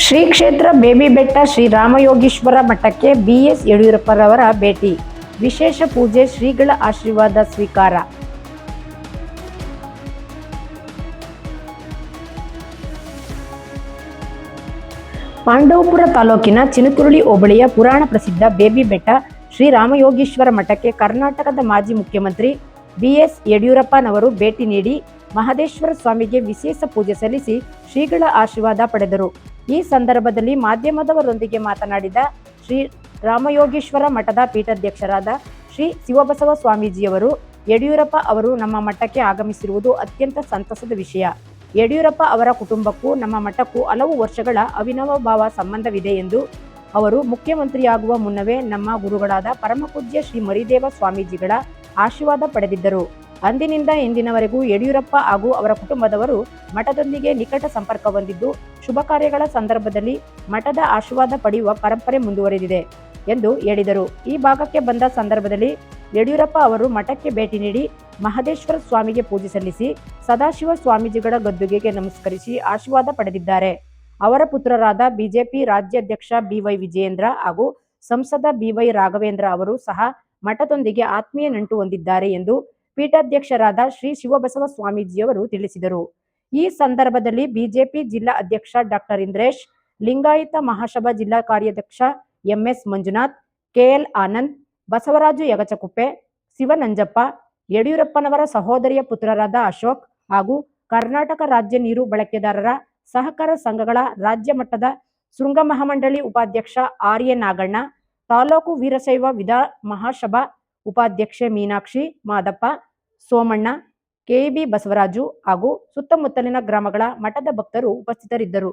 ಶ್ರೀ ಕ್ಷೇತ್ರ ಬೇಬಿಬೆಟ್ಟ ಶ್ರೀ ರಾಮಯೋಗೀಶ್ವರ ಮಠಕ್ಕೆ ಬಿಎಸ್ ಯಡಿಯೂರಪ್ಪರವರ ಭೇಟಿ, ವಿಶೇಷ ಪೂಜೆ, ಶ್ರೀಗಳ ಆಶೀರ್ವಾದ ಸ್ವೀಕಾರ. ಪಾಂಡವಪುರ ತಾಲೂಕಿನ ಚಿನಕುರಳಿ ಹೋಬಳಿಯ ಪುರಾಣ ಪ್ರಸಿದ್ಧ ಬೇಬಿಬೆಟ್ಟ ಶ್ರೀ ರಾಮಯೋಗೀಶ್ವರ ಮಠಕ್ಕೆ ಕರ್ನಾಟಕದ ಮಾಜಿ ಮುಖ್ಯಮಂತ್ರಿ ಬಿಎಸ್ ಯಡಿಯೂರಪ್ಪನವರು ಭೇಟಿ ನೀಡಿ ಮಹದೇಶ್ವರ ಸ್ವಾಮಿಗೆ ವಿಶೇಷ ಪೂಜೆ ಸಲ್ಲಿಸಿ ಶ್ರೀಗಳ ಆಶೀರ್ವಾದ ಪಡೆದರು. ಈ ಸಂದರ್ಭದಲ್ಲಿ ಮಾಧ್ಯಮದವರೊಂದಿಗೆ ಮಾತನಾಡಿದ ಶ್ರೀ ರಾಮಯೋಗೀಶ್ವರ ಮಠದ ಪೀಠಾಧ್ಯಕ್ಷರಾದ ಶ್ರೀ ಶಿವಬಸವ ಸ್ವಾಮೀಜಿಯವರು, ಯಡಿಯೂರಪ್ಪ ಅವರು ನಮ್ಮ ಮಠಕ್ಕೆ ಆಗಮಿಸಿರುವುದು ಅತ್ಯಂತ ಸಂತಸದ ವಿಷಯ. ಯಡಿಯೂರಪ್ಪ ಅವರ ಕುಟುಂಬಕ್ಕೂ ನಮ್ಮ ಮಠಕ್ಕೂ ಹಲವು ವರ್ಷಗಳ ಅವಿನಾಭಾವ ಸಂಬಂಧವಿದೆ ಎಂದು ಅವರು ಮುಖ್ಯಮಂತ್ರಿಯಾಗುವ ಮುನ್ನವೇ ನಮ್ಮ ಗುರುಗಳಾದ ಪರಮಪೂಜ್ಯ ಶ್ರೀ ಮರಿದೇವ ಸ್ವಾಮೀಜಿಗಳ ಆಶೀರ್ವಾದ ಪಡೆದಿದ್ದರು. ಅಂದಿನಿಂದ ಇಂದಿನವರೆಗೂ ಯಡಿಯೂರಪ್ಪ ಹಾಗೂ ಅವರ ಕುಟುಂಬದವರು ಮಠದೊಂದಿಗೆ ನಿಕಟ ಸಂಪರ್ಕ ಹೊಂದಿದ್ದು, ಶುಭ ಕಾರ್ಯಗಳ ಸಂದರ್ಭದಲ್ಲಿ ಮಠದ ಆಶೀರ್ವಾದ ಪಡೆಯುವ ಪರಂಪರೆ ಮುಂದುವರೆದಿದೆ ಎಂದು ಹೇಳಿದರು. ಈ ಭಾಗಕ್ಕೆ ಬಂದ ಸಂದರ್ಭದಲ್ಲಿ ಯಡಿಯೂರಪ್ಪ ಅವರು ಮಠಕ್ಕೆ ಭೇಟಿ ನೀಡಿ ಮಹದೇಶ್ವರ ಸ್ವಾಮಿಗೆ ಪೂಜೆ ಸಲ್ಲಿಸಿ ಸದಾಶಿವ ಸ್ವಾಮೀಜಿಗಳ ಗದ್ದುಗೆಗೆ ನಮಸ್ಕರಿಸಿ ಆಶೀರ್ವಾದ ಪಡೆದಿದ್ದಾರೆ. ಅವರ ಪುತ್ರರಾದ ಬಿಜೆಪಿ ರಾಜ್ಯಾಧ್ಯಕ್ಷ ಬಿವೈ ವಿಜಯೇಂದ್ರ ಹಾಗೂ ಸಂಸದ ಬಿವೈ ರಾಘವೇಂದ್ರ ಅವರು ಸಹ ಮಠದೊಂದಿಗೆ ಆತ್ಮೀಯ ನಂಟು ಹೊಂದಿದ್ದಾರೆ ಎಂದು ಪೀಠಾಧ್ಯಕ್ಷರಾದ ಶ್ರೀ ಶಿವಬಸವ ಸ್ವಾಮೀಜಿಯವರು ತಿಳಿಸಿದರು. ಈ ಸಂದರ್ಭದಲ್ಲಿ ಬಿಜೆಪಿ ಜಿಲ್ಲಾ ಅಧ್ಯಕ್ಷ ಡಾಕ್ಟರ್ ಇಂದ್ರೇಶ್, ಲಿಂಗಾಯತ ಮಹಾಸಭಾ ಜಿಲ್ಲಾ ಕಾರ್ಯಾಧ್ಯಕ್ಷ ಎಂಎಸ್ ಮಂಜುನಾಥ್, ಕೆಎಲ್ ಆನಂದ್, ಬಸವರಾಜು ಯಗಚಕುಪ್ಪೆ, ಶಿವನಂಜಪ್ಪ, ಯಡಿಯೂರಪ್ಪನವರ ಸಹೋದರಿಯ ಪುತ್ರರಾದ ಅಶೋಕ್ ಹಾಗೂ ಕರ್ನಾಟಕ ರಾಜ್ಯ ನೀರು ಬಳಕೆದಾರರ ಸಹಕಾರ ಸಂಘಗಳ ರಾಜ್ಯ ಮಟ್ಟದ ಶೃಂಗ ಮಹಾಮಂಡಳಿ ಉಪಾಧ್ಯಕ್ಷ ಆರ್ಎ ನಾಗಣ್ಣ, ತಾಲೂಕು ವೀರಶೈವ ವಿಧಾ ಮಹಾಸಭಾ ಉಪಾಧ್ಯಕ್ಷೆ ಮೀನಾಕ್ಷಿ, ಮಾದಪ್ಪ, ಸೋಮಣ್ಣ, ಕೆಬಿ ಬಸವರಾಜು ಹಾಗೂ ಸುತ್ತಮುತ್ತಲಿನ ಗ್ರಾಮಗಳ ಮಠದ ಭಕ್ತರು ಉಪಸ್ಥಿತರಿದ್ದರು.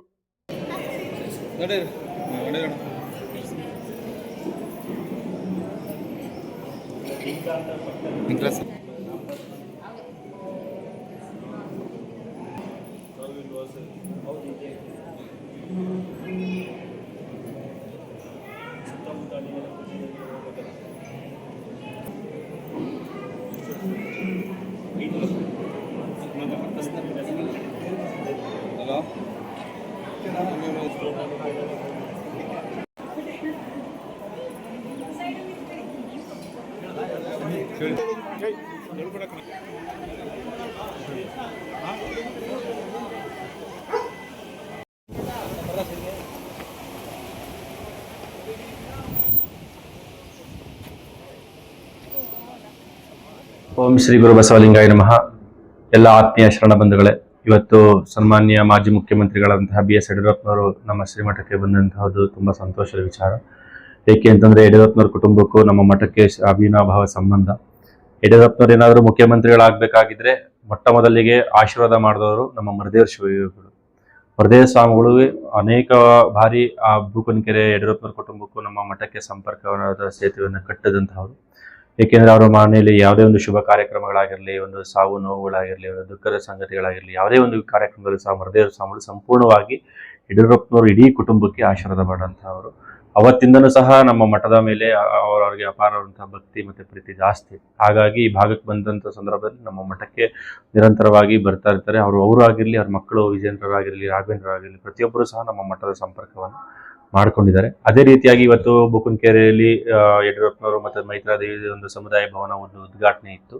ಓಂ ಶ್ರೀ ಗುರು ಬಸವಲಿಂಗಾಯ ನಮಃ. ಎಲ್ಲ ಆತ್ಮೀಯ ಶರಣ ಬಂಧುಗಳೇ, ಇವತ್ತು ಸನ್ಮಾನ್ಯ ಮಾಜಿ ಮುಖ್ಯಮಂತ್ರಿಗಳಂತಹ BS ಯಡಿಯೂರಪ್ಪನವರು ನಮ್ಮ ಶ್ರೀಮಠಕ್ಕೆ ಬಂದಂತಹದ್ದು ತುಂಬಾ ಸಂತೋಷದ ವಿಚಾರ. ಏಕೆ ಅಂತಂದ್ರೆ ಯಡಿಯೂರಪ್ಪನವ್ರ ಕುಟುಂಬಕ್ಕೂ ನಮ್ಮ ಮಠಕ್ಕೆ ಅವಿನಾಭಾವ ಸಂಬಂಧ. ಯಡಿಯೂರಪ್ಪನವ್ರು ಏನಾದರೂ ಮುಖ್ಯಮಂತ್ರಿಗಳಾಗಬೇಕಾಗಿದ್ರೆ ಮೊಟ್ಟ ಮೊದಲಿಗೆ ಆಶೀರ್ವಾದ ಮಾಡಿದವರು ನಮ್ಮ ಮರದೇವ ಶಿವಯೋಗಿಗಳು. ಮರದೇವ ಸ್ವಾಮಿಗಳು ಅನೇಕ ಬಾರಿ ಆ ಬೂಕನಕೆರೆ ಯಡಿಯೂರಪ್ಪನವ್ರ ಕುಟುಂಬಕ್ಕೂ ನಮ್ಮ ಮಠಕ್ಕೆ ಸಂಪರ್ಕವಾದ ಸೇತುವೆಯನ್ನು ಕಟ್ಟದಂತಹವರು. ಏಕೆಂದ್ರೆ ಅವರ ಮನೆಯಲ್ಲಿ ಯಾವುದೇ ಒಂದು ಶುಭ ಕಾರ್ಯಕ್ರಮಗಳಾಗಿರಲಿ, ಒಂದು ಸಾವು ನೋವುಗಳಾಗಿರಲಿ, ಒಂದು ದುಃಖದ ಸಂಗತಿಗಳಾಗಿರಲಿ, ಯಾವುದೇ ಒಂದು ಕಾರ್ಯಕ್ರಮದಲ್ಲಿ ಸಹ ಮರದೇವ ಸ್ವಾಮಿಗಳು ಸಂಪೂರ್ಣವಾಗಿ ಯಡಿಯೂರಪ್ಪನವರು ಇಡೀ ಕುಟುಂಬಕ್ಕೆ ಆಶೀರ್ವಾದ ಮಾಡುವಂತಹವರು. ಅವತ್ತಿಂದನೂ ಸಹ ನಮ್ಮ ಮಠದ ಮೇಲೆ ಅವರವರಿಗೆ ಅಪಾರವಾದಂತಹ ಭಕ್ತಿ ಮತ್ತೆ ಪ್ರೀತಿ ಜಾಸ್ತಿ. ಹಾಗಾಗಿ ಈ ಭಾಗಕ್ಕೆ ಬಂದಂಥ ಸಂದರ್ಭದಲ್ಲಿ ನಮ್ಮ ಮಠಕ್ಕೆ ನಿರಂತರವಾಗಿ ಬರ್ತಾ ಇರ್ತಾರೆ. ಅವರು ಆಗಿರಲಿ, ಅವ್ರ ಮಕ್ಕಳು ವಿಜೇಂದ್ರರಾಗಿರಲಿ, ರಾಘವೇಂದ್ರರಾಗಿರಲಿ, ಪ್ರತಿಯೊಬ್ಬರು ಸಹ ನಮ್ಮ ಮಠದ ಸಂಪರ್ಕವನ್ನು ಮಾಡ್ಕೊಂಡಿದ್ದಾರೆ. ಅದೇ ರೀತಿಯಾಗಿ ಇವತ್ತು ಬುಕನಕೆರೆಯಲ್ಲಿ ಯಡಿಯೂರಪ್ಪನವರು ಮತ್ತು ಮೈತ್ರಾದೇವಿ ಒಂದು ಸಮುದಾಯ ಭವನ ಒಂದು ಉದ್ಘಾಟನೆ ಇತ್ತು.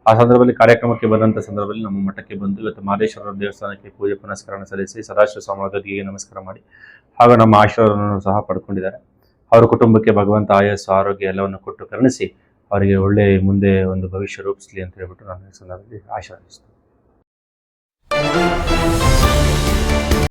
ಆ ಸಂದರ್ಭದಲ್ಲಿ ಕಾರ್ಯಕ್ರಮಕ್ಕೆ ಬಂದಂಥ ಸಂದರ್ಭದಲ್ಲಿ ನಮ್ಮ ಮಠಕ್ಕೆ ಬಂದು ಇವತ್ತು ಮಹದೇಶ್ವರ ದೇವಸ್ಥಾನಕ್ಕೆ ಪೂಜೆ ಪುನಸ್ಕಾರ ಸಲ್ಲಿಸಿ ಸದಾಶಿವ ಸ್ವಾಮಿ ಗದ್ದಿಗೆ ನಮಸ್ಕಾರ ಮಾಡಿ ಹಾಗೂ ನಮ್ಮ ಆಶೀರ್ವಾದವನ್ನು ಸಹ ಪಡ್ಕೊಂಡಿದ್ದಾರೆ. ಅವರ ಕುಟುಂಬಕ್ಕೆ ಭಗವಂತ ಆಯಸ್ಸು, ಆರೋಗ್ಯ ಎಲ್ಲವನ್ನು ಕೊಟ್ಟು ಕರುಣಿಸಿ ಅವರಿಗೆ ಒಳ್ಳೆ ಮುಂದೆ ಒಂದು ಭವಿಷ್ಯ ರೂಪಿಸಲಿ ಅಂತ ಹೇಳ್ಬಿಟ್ಟು ನಾನು ಈ ಸಂದರ್ಭದಲ್ಲಿ ಆಶೀರ್ವದಿಸ್ತೇನೆ.